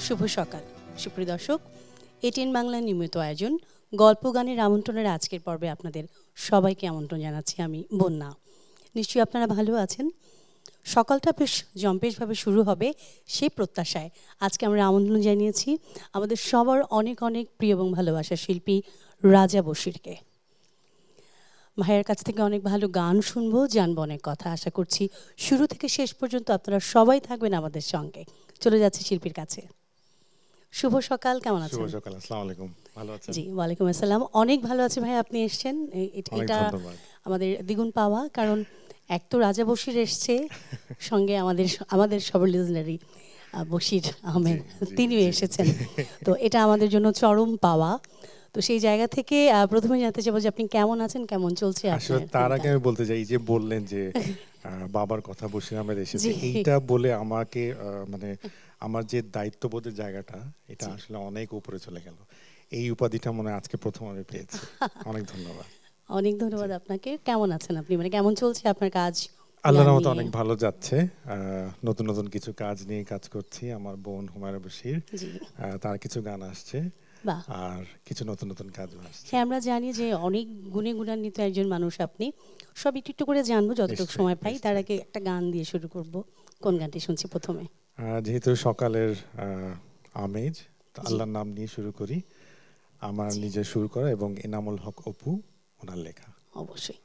শুভ সকাল সুপ্রিয় দর্শক, এটিএন বাংলা নিয়মিত আয়োজন গল্প গানের আমন্ত্রণের আজকের পর্বে আপনাদের সবাইকে আমন্ত্রণ জানাচ্ছি আমি বন্যা। নিশ্চয়ই আপনারা ভালো আছেন। সকালটা বেশ জম্পেশভাবে শুরু হবে সেই প্রত্যাশায় আজকে আমরা আমন্ত্রণ জানিয়েছি আমাদের সবার অনেক অনেক প্রিয় এবং ভালোবাসার শিল্পী রাজা বশিরকে। ভাইয়ের কাছ থেকে অনেক ভালো গান শুনবো, জানবো অনেক কথা। আশা করছি শুরু থেকে শেষ পর্যন্ত আপনারা সবাই থাকবেন আমাদের সঙ্গে। চলে যাচ্ছে শিল্পীর কাছে। শুভ সকাল, কেমন আছেন? শুভ সকাল, আসসালামু আলাইকুম। ভালো আছেন? জি, ওয়ালাইকুম আসসালাম। অনেক ভালো আছে ভাই, আপনি এসেছেন, এটা আমাদের দ্বিগুণ পাওয়া। কারণ এক তো রাজা বশির এসছে, সঙ্গে আমাদের সবার লিজনারি বশির আহমেদ তিনিও এসেছেন, তো এটা আমাদের জন্য চরম পাওয়া। তো সেই জায়গা থেকে প্রথমে জানতে চাইবো যে আপনি কেমন আছেন, কেমন চলছে? আসলে তার আগে আমি বলতে চাই, যে বললেন যে বাবার কথা বশির আহমেদ এসেছে, এইটা বলে আমাকে মানে আমার যে দায়িত্ববোধের জায়গাটা, এটা আসলে অনেক উপরে চলে গেল। এই উপাধিটা মনে আজকে প্রথম আমি পেয়েছি। অনেক ধন্যবাদ। অনেক ধন্যবাদ আপনাকে। কেমন আছেন আপনি, মানে কেমন চলছে আপনার কাজ? আল্লাহর রহমতে অনেক ভালো যাচ্ছে। নতুন নতুন কিছু কাজ নিয়ে কাজ করছি। আমার বোন হুমায়রা বশির, তার কিছু গান আসছে আর কিছু নতুন নতুন কাজও আসছে। হ্যাঁ, আমরা জানি যে অনেক গুণে গুণান্বিত একজন মানুষ আপনি। সব একটু একটু করে জানবো যতটুকু সময় পাই। তার আগে একটা গান দিয়ে শুরু করব। কোন গানটি শুনছি প্রথমে? যেহেতু সকালের আমেজ, আল্লাহর নাম নিয়ে শুরু করি। আমার নিজে শুরু করা এবং এনামুল হক অপু ওনার লেখা। অবশ্যই।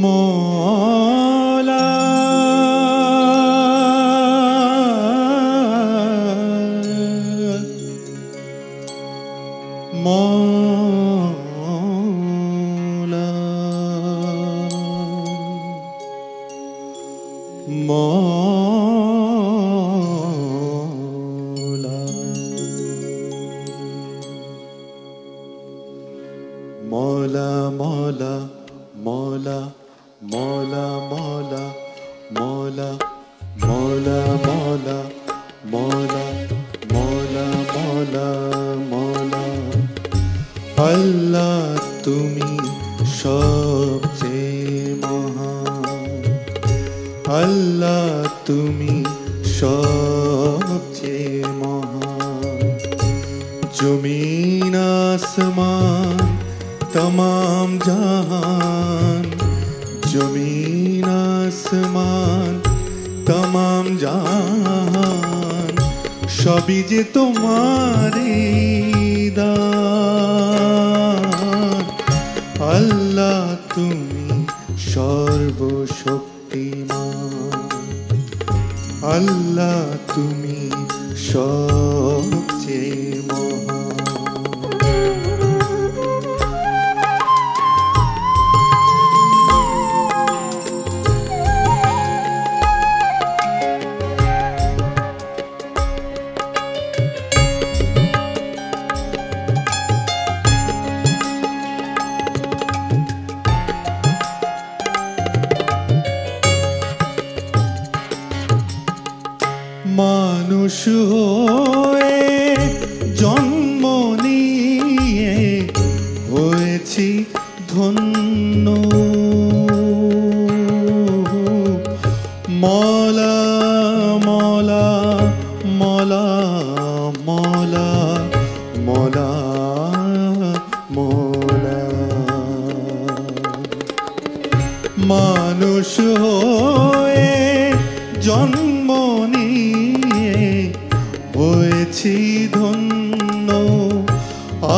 মৌলা মৌলা মৌলা মৌলা মৌলা মৌলা মৌলা মৌলা মৌলা মৌলা মৌলা মৌলা মৌলা মৌলা মৌলা আল্লাহ তুমি সবচেয়ে মহান, আল্লাহ তুমি সবচেয়ে মহান। জমিন আসমান तमाम जहान, जमीन आसमान तमाम जहान, सभी जे तुम्हारी दान। अल्लाह तुमी सर्वशक्तिमान, अल्लाह तुमी सबचेये महान। মানুষ হয়ে জন্ম নিয়ে হয়েছি ধন্য, মৌলা মৌলা মৌলা মৌলা মৌলা মৌলা। মানুষ হয়ে জন্ম নিয়ে হয়েছি ধন্য,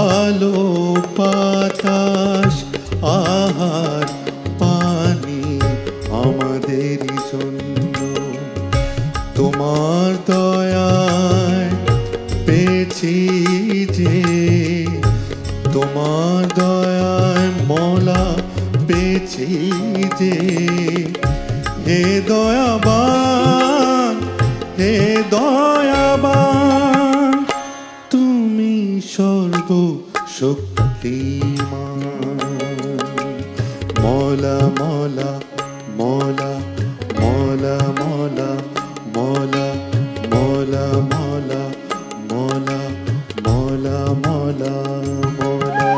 আলো বাতাস আহার পানি আমাদের জন্য। তোমার দয়ায় পেয়েছি যে, তোমার দয়ায় মৌলা পেয়েছি যে। হে দয়াবান, হে দয়াবান, তুমি সর্বশক্তিমান। মৌলা মৌলা মৌলা মৌলা মৌলা মৌলা মৌলা মৌলা মৌলা মৌলা মৌলা মৌলা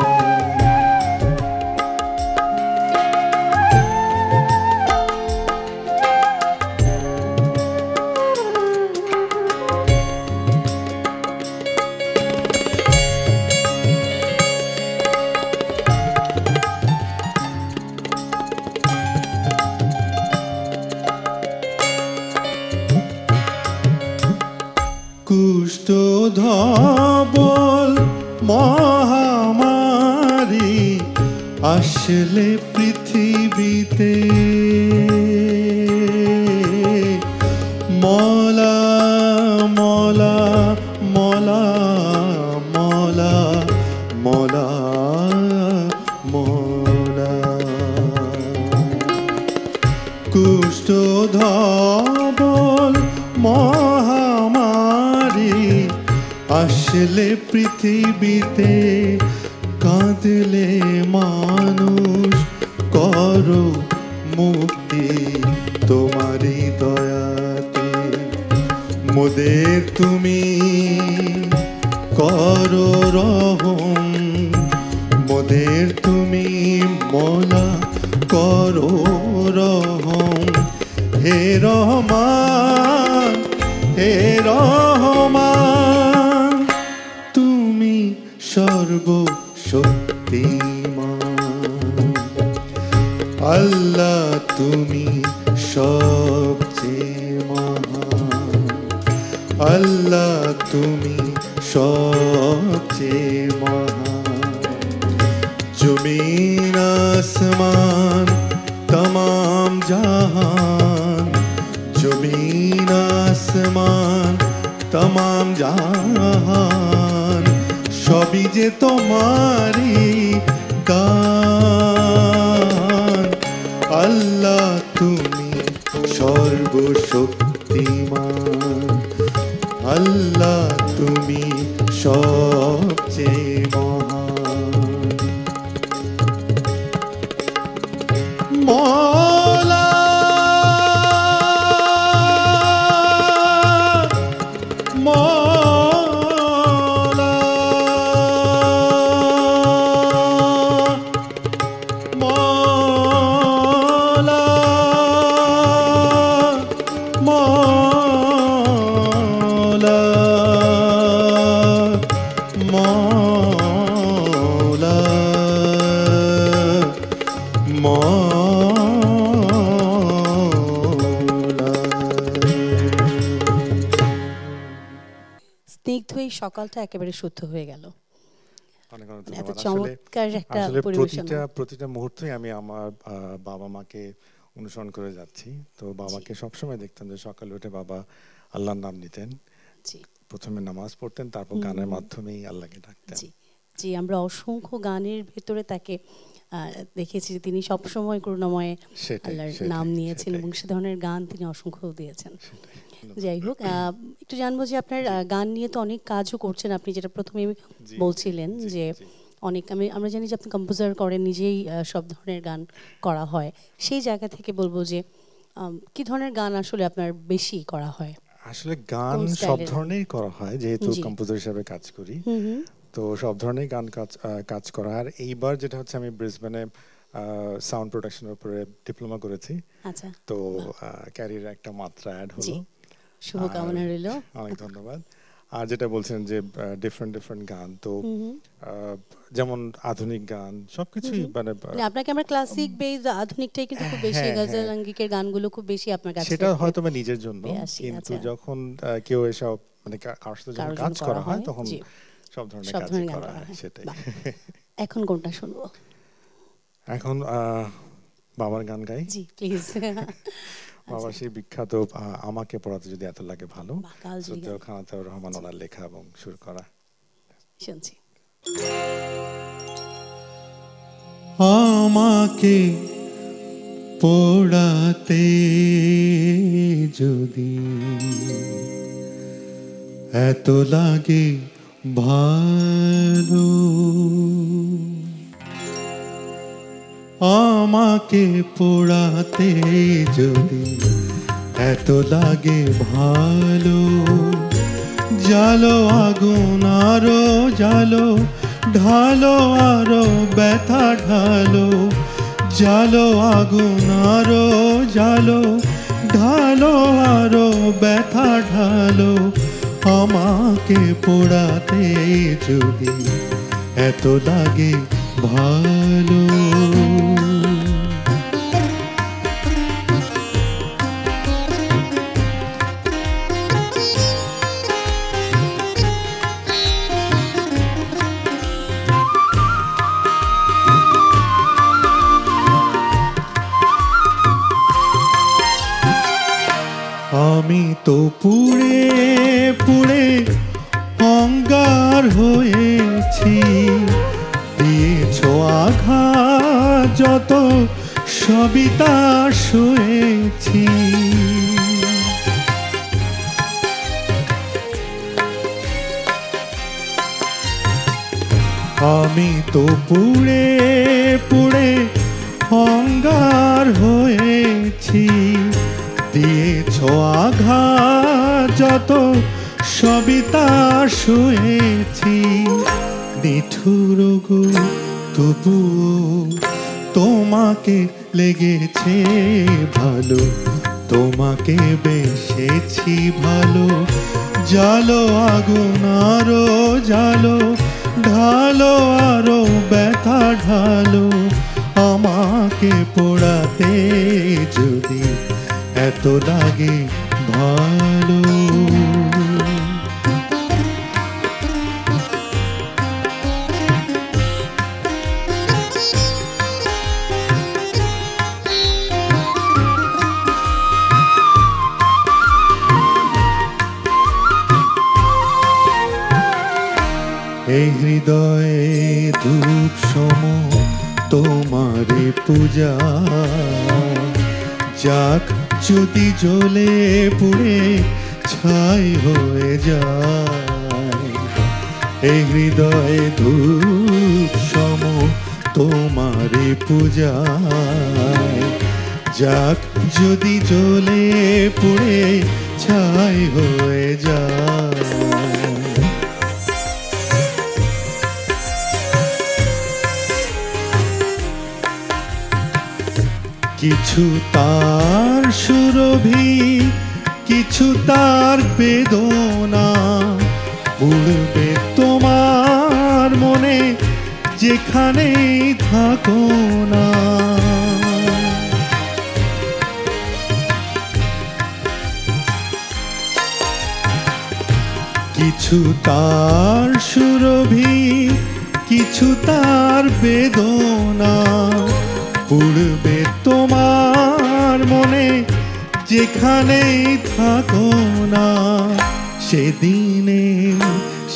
কুষ্ঠ ধবল মহামারী আসলে পৃথিবীতে মলা মলা মলা মলা মলা মলা কুষ্ঠ ধবল মহামারী আসলে পৃথিবীতে কাঁদলে মানুষ করো মুক্তি তোমারই দয়াতে মোদের তুমি করো রহম মোদের তুমি মৌলা করো রহম হে রহমান হে রহমান তুমি সর্বশক্তিমান আল্লাহ তুমি সবচেয়ে মহান আল্লাহ তুমি সবচেয়ে মহান জমিন আসমান तमाम जहान जमीन आसमान तमाम जहान सभी जे तुम्हारी दान अल्लाह তুমি সর্বশক্তিমান আল্লাহ তুমি সবচেয়ে মহান মৌলা মৌলা মৌলা মৌলা মৌলা স্নিগ্ধ এই সকালটা একেবারে শুদ্ধ হয়ে গেল। অনেক অনেক এত ধন্যবাদ। চমৎকার একটা আসলে পরিবেশনা। প্রতিটা মুহূর্তেই আমি আমার বাবা মাকে অনুসরণ করে যাচ্ছি। তো বাবাকে সবসময় দেখতাম যে সকালে উঠে বাবা আল্লাহর নাম নিতেন, জি প্রথমে নামাজ পড়তেন, তারপর গানের মাধ্যমেই আল্লাহকে ডাকতেন। জি জি, আমরা অসংখ্য গানের ভেতরে তাকে দেখেছি যে তিনি সবসময় করুণাময় আল্লাহর নাম নিয়েছেন এবং সে ধরনের গান তিনি অসংখ্য দিয়েছেন। যাই হোক, একটু জানবো যে আপনার গান নিয়ে তো অনেক কাজও করছেন, আপনি যেটা প্রথমে বলছিলেন যে অনেক আমরা জানি যে আপনি কম্পোজার করেন, নিজেই সব ধরনের গান করা হয়। সেই জায়গা থেকে বলবো যে কি ধরনের গান আসলে আপনার বেশি করা হয়? আসলে গান সব ধরনেরই করা হয়, যেহেতু কম্পোজার হিসেবে কাজ করি, তো সব ধরনের গান কাজ করা। আর এইবার যেটা হচ্ছে, আমি ব্রিসবেনে সাউন্ড প্রোডাকশনের উপরে ডিপ্লোমা করেছি। আচ্ছা, তো ক্যারিয়ারে একটা মাত্রা অ্যাড হলো। শুভকামনা রইল। অনেক ধন্যবাদ। আর যেটা বলছেন যে ডিফারেন্ট গান, তো যেমন আধুনিক গান সবকিছুই, মানে আপনাকে আমরা ক্লাসিক বেস আধুনিকটাই কিন্তু খুব বেশি, গজল আঙ্গিকের গানগুলো খুব বেশি আপনার কাছে। সেটা হয়তো বা নিজের জন্য, কিন্তু যখন কেউ এসব মানে কারোর সাথে যখন কাজ করা হয় তখন সব ধরনের কাজ করা হয়। সেটাই। এখন কোনটা শুনবো? এখন বাবার গান গাই। জি প্লিজ। বাবার সেই বিখ্যাত আমাকে পড়াতে যদি এত লাগে ভালো, শ্রদ্ধেয় খানাতাউর রহমান ওনার লেখা এবং সুর করা। শুনছি। আমাকে পড়াতে যদি এত লাগে ভালো, আমাকে পোড়াতে যদি এত লাগে ভালো, জালো আগুন আরো জালো, ঢালো আরো ব্যথা ঢালো, জালো আগুন আরো জালো, ঢালো আরো ব্যথা ঢালো, আমাকে পোড়াতে যদি এত লাগে ভালো। আমি তো পুড়ে পুড়ে অঙ্গার হয়েছি, দিয়েছ আঘাত যত সবই তা সয়েছি। আমি তো পুড়ে পুড়ে অঙ্গার হয়েছি, দিয়েছ আঘাত যত সবই তা সয়েছি। নিঠুর গো তবুও তোমাকে লেগেছে ভালো, তোমাকে বেসেছি ভালো, জালো আগুন আরো জালো, ঢালো আরো ব্যথা ঢালো, আমাকে পোড়াতে যদি এত লাগে ভালো। এই হৃদয়ে ধূপ সম তোমারে পূজা, যাক যদি জ্বলে পুড়ে ছাই হয়ে যায়। এই হৃদয়ে ধূপ সম তোমারে পূজা, যাক যদি জ্বলে পুড়ে ছাই হয়ে যায়। কিছু তার সুরভি, কিছু তার বেদনা, উড়বে তোমার মনে যেখানেই থাকো না। কিছু তার সুরভি, কিছু তার বেদনা, উড়বে তোমার মনে যেখানেই থাকো না। সেদিনে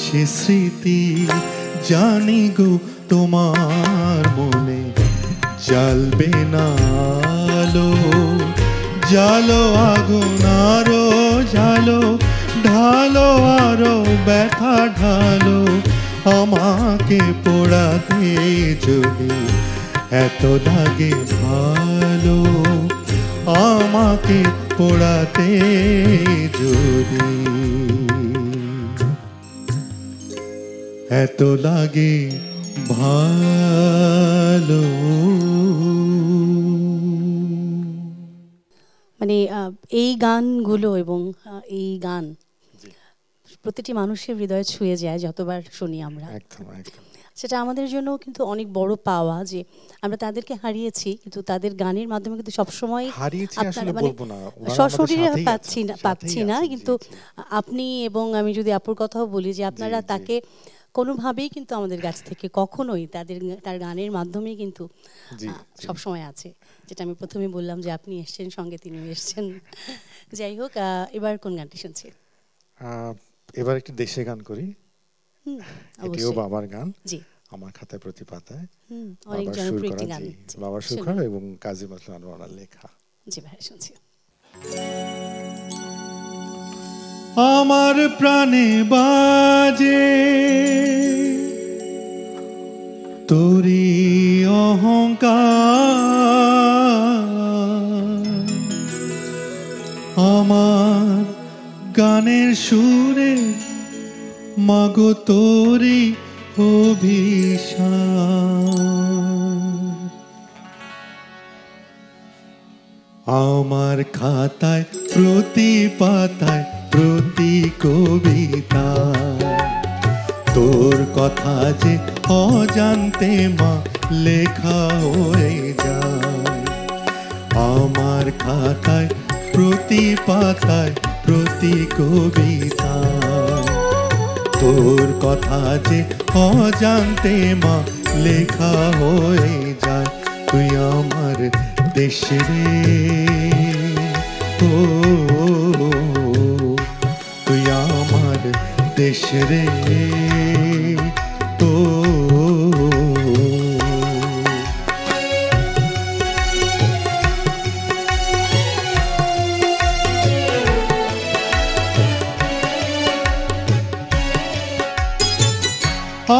সে স্মৃতি জানি গো তোমার মনে, জ্বালবে না আলো, জালো আগুন আরো জালো, ঢালো আরো ব্যথা ঢালো, আমাকে পোড়াতে যদি এত লাগে ভালো, আমাকে পোড়াতে যদি এত লাগে ভালো। মানে এই গানগুলো এবং এই গান প্রতিটি মানুষের হৃদয়ে ছুঁয়ে যায় যতবার শুনি আমরা। একদম একদম। সেটা আমাদের জন্য কিন্তু অনেক বড় পাওয়া যে আমরা তাদেরকে হারিয়েছি, কিন্তু তাদের গানের মাধ্যমে কিন্তু সবসময় হারিয়েছি আসলে বলবো না, সশরীরে পাচ্ছি না, কিন্তু আপনি এবং আমি যদি আপুর কথাও বলি যে আপনারা তাকে কোনোভাবেই কিন্তু আমাদের কাছ থেকে কখনোই তার গানের মাধ্যমেই কিন্তু সবসময় আছে। যেটা আমি প্রথমে বললাম যে আপনি এসছেন সঙ্গে তিনিও এসছেন। যাই হোক, এবার কোন গানটি শুনছি? এবার একটু দেশে গান করি। এটিও বাবার গান, জি, আমার খাতায় প্রতি পাতায়। অনেক জনপ্রিয় একটি গান, বাবার সুর করা এবং কাজী নজরুল আনোয়ারের লেখা। জি ভাই, শুনছি। আমার প্রাণে বাজে তোরি অহংকার, গানের সুরে মাগো তোরি অভিশাপ। আমার খাতায় প্রতি পাতায় প্রতি কবিতা তোর কথা যে অজান্তে মা লেখা হয়ে যায়। আমার খাতায় প্রতি পাতায় প্রতি কবিতা তোর কথা যে অজান্তে মা লেখা হয়ে যায়। তুই আমার দেশ রে ও, তুই আমার দেশ রে ও।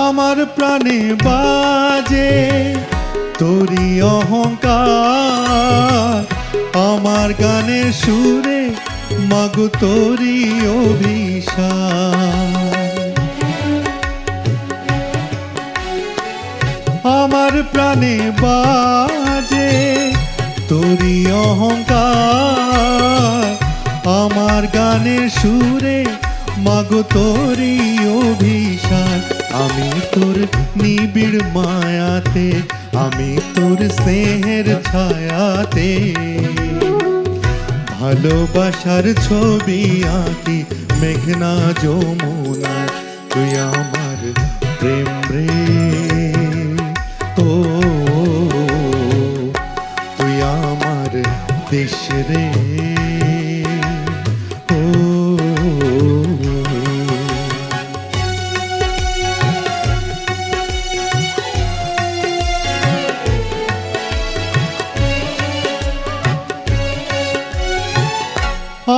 আমার প্রাণে বাজে তোরি অহংকার, আমার গানের সুরে মাগো তোরি অভিশাপ। আমার প্রাণে বাজে তোরি অহংকার, আমার গানের সুরে মাগো তোরি অভিশাপ। আমি তোর নিবিড় মায়াতে, আমি তোর স্নেহের ছায়াতে ভালোবাসার ছবি আঁকি মেঘনা যমুনায়। তুই আমার প্রেম রে ও, তুই আমার দেশ রে ও।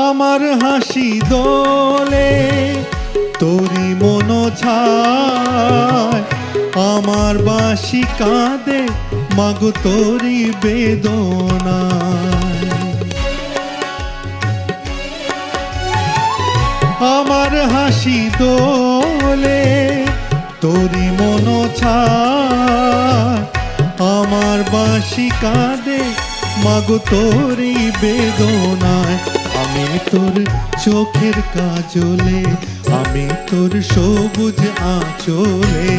আমার হাসি দোলে তোরি মন ছায়, আমার বাঁশি কাঁদে মাগো তোরি বেদনায়। আমার হাসি দোলে তোরি মন ছায়, আমার বাঁশি কাঁদে মাগো তোরি বেদনায়। আমি তোর চোখের কাজলে, আমি তোর সবুজ আঁচলে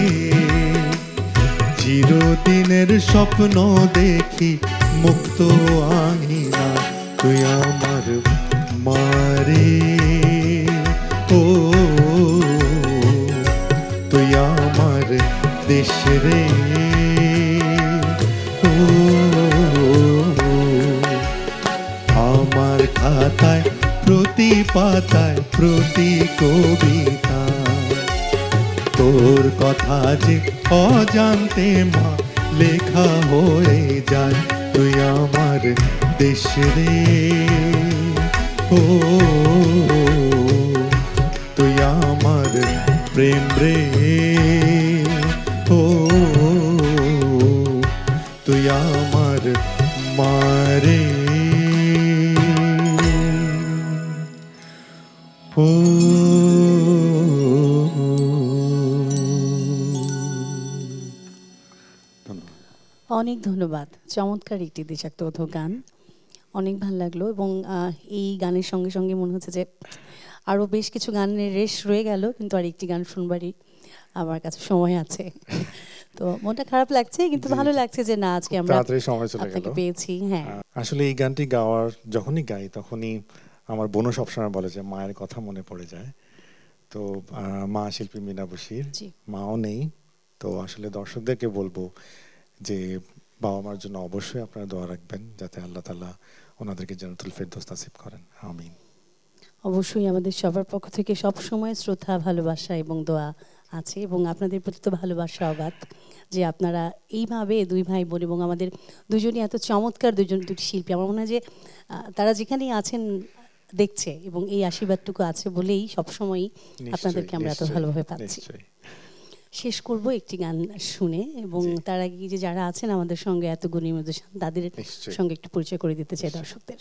চিরদিনের স্বপ্ন দেখি মুক্ত আঙিনা। তুই আমার মারে ও, তুই আমার দেশ রে ও। আমার খাতায় প্রতি পাতায় প্রতি কবিতা তোর কথা যে অজান্তে মা লেখা হয়ে যায়। তুই আমার দেশ রে ও, তুই আমার প্রেম রে ও, তুই আমার মারে ও। অনেক ধন্যবাদ। চমৎকার একটি দেশাত্মবোধক গান, অনেক ভালো লাগলো। এবং এই গানের সঙ্গে সঙ্গে মনে হচ্ছে যে আরও বেশ কিছু গানের রেশ রয়ে গেল, কিন্তু আর একটি গান শুনবারই আমার কাছে সময় আছে। তো মনটা খারাপ লাগছে, কিন্তু ভালো লাগছে যে না আজকে আমরা তাড়াতাড়ি সময় চলে আপনাকে গেল। পেয়েছি। হ্যাঁ, আসলে এই গানটি গাওয়ার যখনই গাই তখনই আমার বোনও সবসময় বলে যে মায়ের কথা মনে পড়ে যায়। তো মা শিল্পী মীনা বশির, জি। মাও নেই। তো আসলে দর্শকদেরকে বলবো যে বাবা মার জন্য অবশ্যই আপনারা দোয়া রাখবেন, যাতে আল্লাহ তাআলা ওনাদেরকে জান্নাতুল ফেরদৌস নসিব করেন। আমিন। অবশ্যই আমাদের সবার পক্ষ থেকে সব সময় শ্রদ্ধা, ভালোবাসা এবং দোয়া আছে, এবং আপনাদের প্রতি তো ভালোবাসা অগাধ যে আপনারা এইভাবে দুই ভাই বোন এবং আমাদের দুজনই এত চমৎকার দুটি শিল্পী। আমার মনে হয় যে তারা যেখানেই আছেন দেখছে, এবং এই আশীর্বাদটুকু আছে বলেই সবসময়ই আপনাদেরকে আমরা এত ভালোভাবে পাচ্ছি। শেষ করব একটি গান শুনে, এবং তার আগে যে যারা আছেন আমাদের সঙ্গে এত গুণী মধ্যে তাদের সঙ্গে একটু পরিচয় করে দিতে চাই দর্শকদের।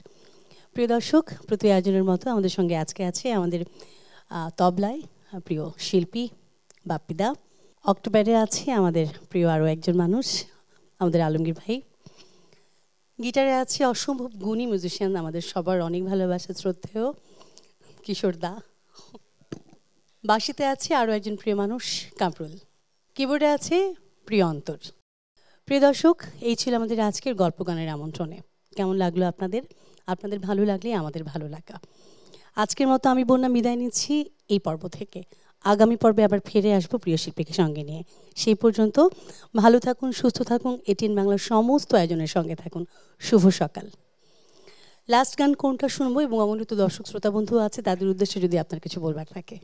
প্রিয় দর্শক, প্রতি আয়োজনের মতো আমাদের সঙ্গে আজকে আছে আমাদের তবলায় প্রিয় শিল্পী বাপ্পিদা। অক্টোবরে আছে আমাদের প্রিয় আরও একজন মানুষ, আমাদের আলমগীর ভাই। গিটারে আছে অসম্ভব গুণী মিউজিশিয়ান, আমাদের সবার অনেক ভালোবাসা শ্রদ্ধেয় কিশোর দা। বাঁশিতে আছে আরও একজন প্রিয় মানুষ কামরুল। কিবোর্ডে আছে প্রিয় অন্তর। প্রিয় দর্শক, এই ছিল আমাদের আজকের গল্প গানের আমন্ত্রণে। কেমন লাগলো আপনাদের? আপনাদের ভালো লাগলে আমাদের ভালো লাগা। আজকের মতো আমি বন্যা বিদায় নিচ্ছি এই পর্ব থেকে। আগামী পর্বে আবার ফিরে আসবো প্রিয় শিল্পীকে সঙ্গে নিয়ে। সেই পর্যন্ত ভালো থাকুন, সুস্থ থাকুন, এটিএন বাংলার সমস্ত আয়োজনের সঙ্গে থাকুন। শুভ সকাল। লাস্ট গান কোনটা শুনবো এবং অমূল্য দর্শক শ্রোতা বন্ধু আছে, তাদের উদ্দেশ্যে যদি আপনার কিছু বলবার থাকে।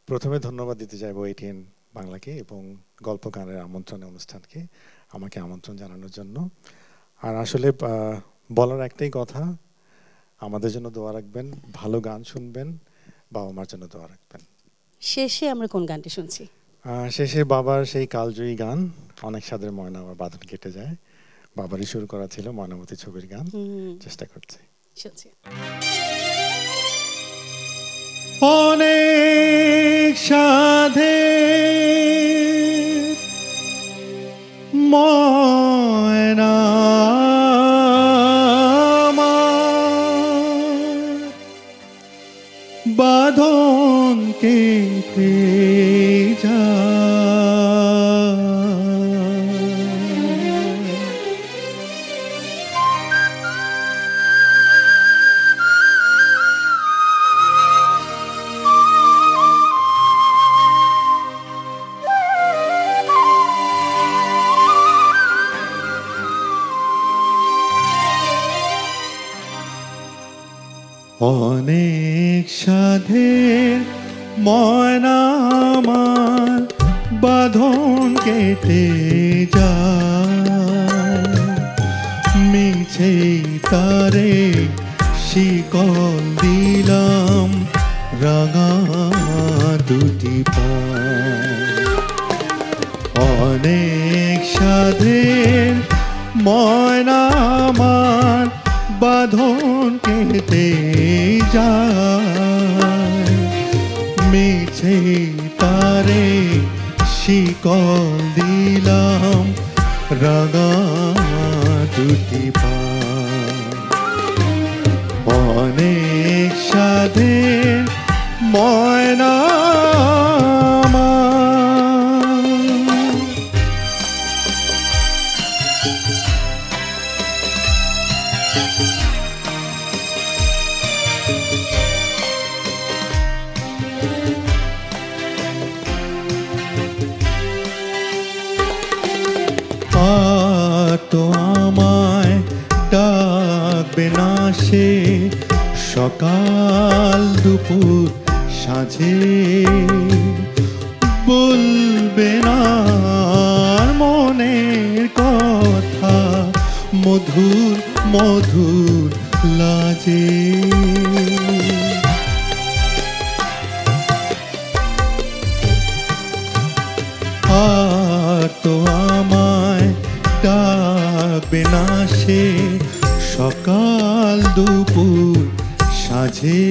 প্রথমে ধন্যবাদ দিতে চাইবো এটিএন বাংলাকে এবং গল্প গানের আমন্ত্রণ অনুষ্ঠানকে আমাকে আমন্ত্রণ জানানোর জন্য। আর আসলে বলার একটাই কথা, আমাদের জন্য দোয়া রাখবেন, ভালো গান শুনবেন, বাবা মার জন্য দোয়া রাখবেন। শেষে আমরা কোন গানটি শুনছি? শেষে বাবার সেই কালজয়ী গান অনেক সাদের ময়না আমার বাঁধন কেটে যায়, বাবারই শুরু করা ছিল ময়নামতি ছবির গান, চেষ্টা করছি। অনেক সাধে ময়না বাঁধন কেটে অনেক সাধের ময়না আমার বাঁধন কেটে যায়, মিছে তারে শিকল দিলাম রাঙা দুটি পায়। অনেক সাধের ময়না আমার বাঁধন কেটে যায়, মিছে তারে শিকল দিলাম রাঙা দুটি পায়। অনেক সাধের ময়না তো আমায় ডাকবে না সে সকাল দুপুর সাঁঝে, বলবে না মনের কথা মধুর মধুর লাজে। আর তো আমায় ডাকবে না সে সকাল দুপুর সাঁঝে,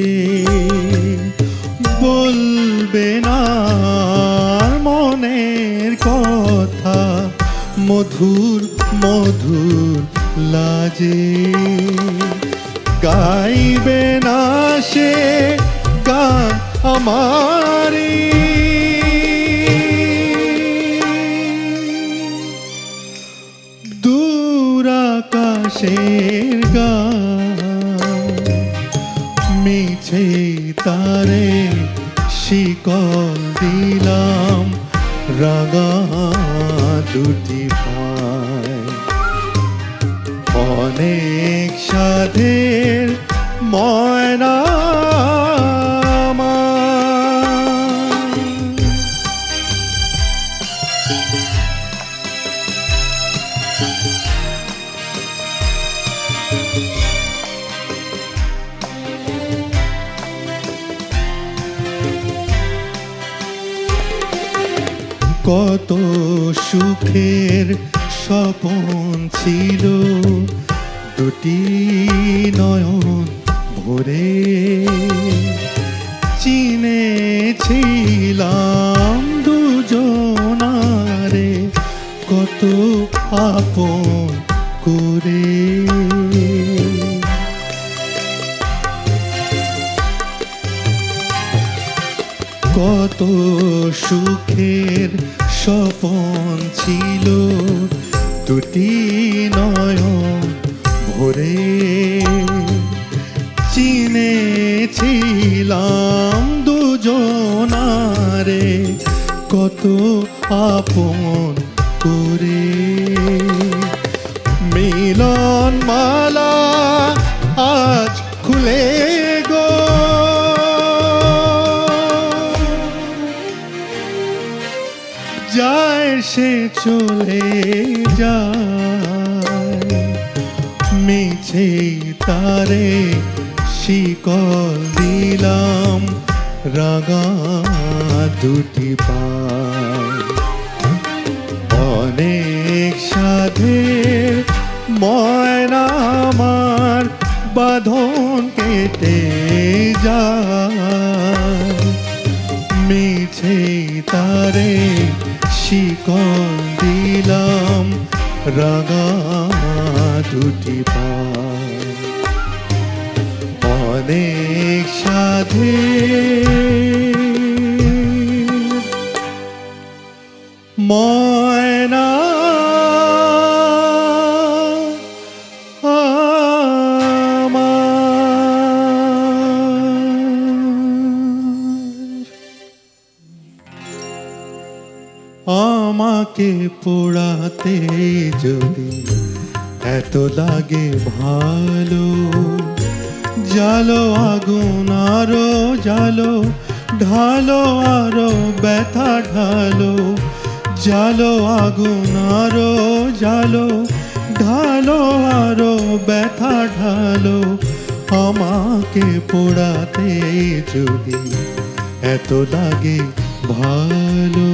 বলবে না মনের কথা মধুর মধুর লাজে। গাইবে না সে গান আমারি, আকাশের গান, মিছে তারে শিকল দিলাম রাঙা দুটি পায়। অনেক সাধের ময়না কত সুখের স্বপন ছিল দুটি নয়ন ভরে, চিনে চিনেছিলাম দুজনারে কত আপন করে। কত সুখের স্বপন ছিল দুটি নয়ন ভরে। চিনেছিলাম দুজনারে কত আপন করে। মিলন মালা আজ খুলে গো, যায় সে চলে যায়। মিছে তারে শিকল দিলাম রাঙা দুটি পায়। অনেক সাধের ময়না আমার বাঁধন কেটে যায়। মিছে তারে শিকল দিলাম রাঙা দুটি পায়। অনেক সাধের ময়না আমাকে পোড়াতে যদি এত লাগে ভালো, জালো আগুন আরো জালো, ঢালো আরো ব্যথা ঢালো। জালো আগুন আরো জালো, ঢালো আরো ব্যথা ঢালো। আমাকে পোড়াতে যদি এত লাগে ভালো।